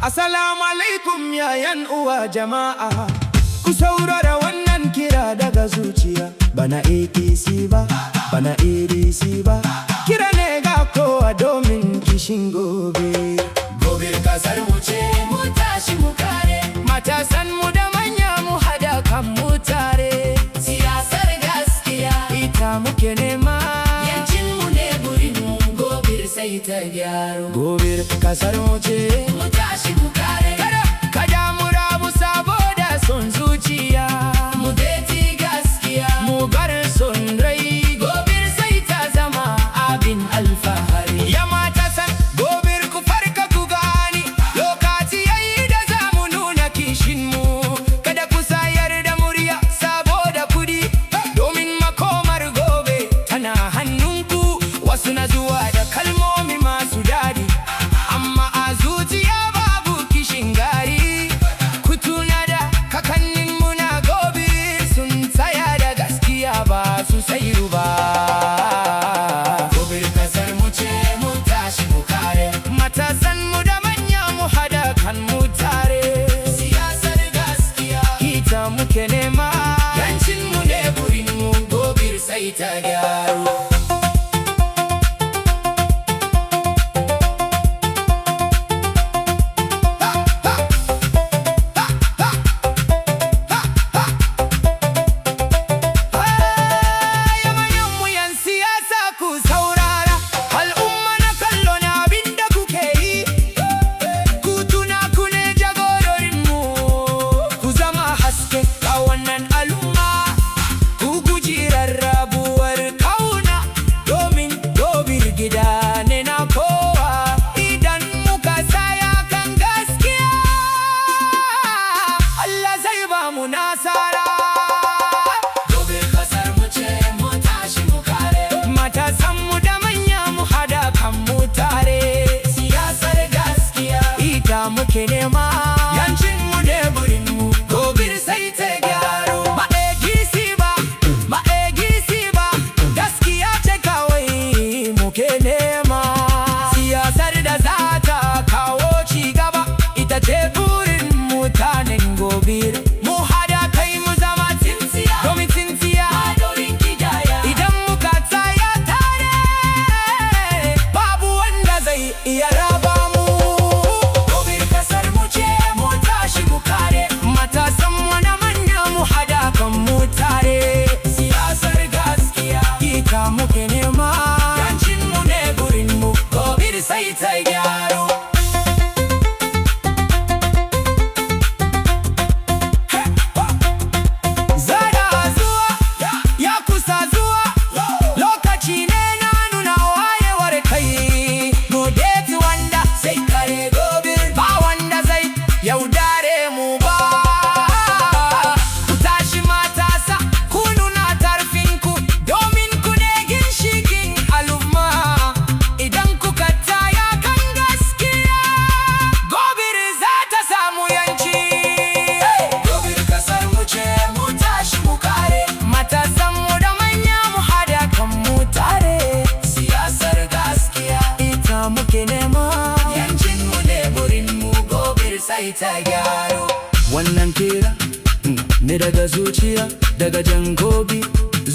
Assalamu alaikum yayan uwa jama'a, ku saurara wannan kira daga zuciya. Bana APC ba, bana ADC ba, kira ne ga kowa domin kishin gobe. Gobe kasar mu ce, mu tashi mu kare. Matasan mu da manya mu hada kan mu tare. Siyasar gaskiya ita muke nema, yancin mu ne burin mu. Gobir sai ta gyaro. Gobir kasar mu ce, mu tashi mu kare. kada mu rabu saboda son zuciya. Mu beti gaskiya, Mu bar son rai, gobir sai ta zama abin alfahari. ya matasan gobir ku farka ku gani. Lokaci yayi da za mu nuna kishin mu. Kada ku sayar da murya saboda kudi, domin makomar gobe tana hannunku. Wasu na zuwa da kalmomi masu dadi, amma a zuciya babu kishin gari. Ku tuna da kakannin mu na gobir, sun tsaya da gaskiya ba su sairu ba. Gobir kasar mu ce, mu tashi mu kare. Matasan mu da manya mu hada kan mu tare. Siyasar gaskiya Ita muke nema, yancin mu ne burin mu. Gobir sai ta gyaro. Yamanyan mu yan siyasa ku saurara, al'umma na kallo na abin da kuke yi. Ku tuna ku ne jagororin mu, ku zama haske ga wannan al'umma. Ku guji rarrabuwar kauna, domin gobir gida ne na kowa. Idan muka tsaya kan gaskiya, Allah zai ba mu nasara. Gobir kasar mu ce, mu tashi mu kare. Matasan mu da manya mu hada kan mu tare. Siyasar gaskiya Ita muke nema, yancin mu ne burin mu. Gobir sai ta gyaro. Ba APC ba, ba ADC ba, gaskiya ce kawai muke nema. Siyasar da za ta kawo ci gaba, ita ce burin mutanen gobir. Mu hada kai mu zama tsintsiya, domin tsintsiya. madorin gidaya. Idan muka tsaya tare, babu wanda zai iya raba mu. Gobir kasar mu ce, mu tashi mu kare. Matasan mu na manya mu hada kan mu tare. Siyasar gaskiya Ita muke nema, yancin mu ne burin mu. Gobir sai ta gyaro. zara zuwa, ya kusa zuwa. Lokaci ne na nuna wayewar kai. Mu deti wanda Sai kare gobir, ba wanda zai yaudare mu ba. Ku tashi matasa, ku nuna tarfinku, domin ku ne ginshikin al'umma. Idan kuka tsaya kan gaskiya, gobir za ta samu yanci. gobir kasar mu ce, mu tashi mu kare. Matasan mu da manya mu hada kan mu tare. Siyasar gaskiya Ita muke nema, yancin mu ne burin mu. Gobir sai ta gyaro. wannan kira ne daga zuciya, daga jangobi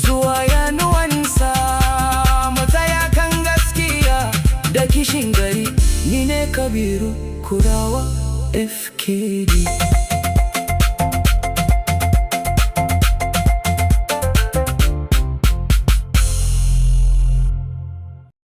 zuwa yanuwansa. Mu tsaya kan gaskiya da kishin gari. Ni ne Kabiru, Kurawa, FKD.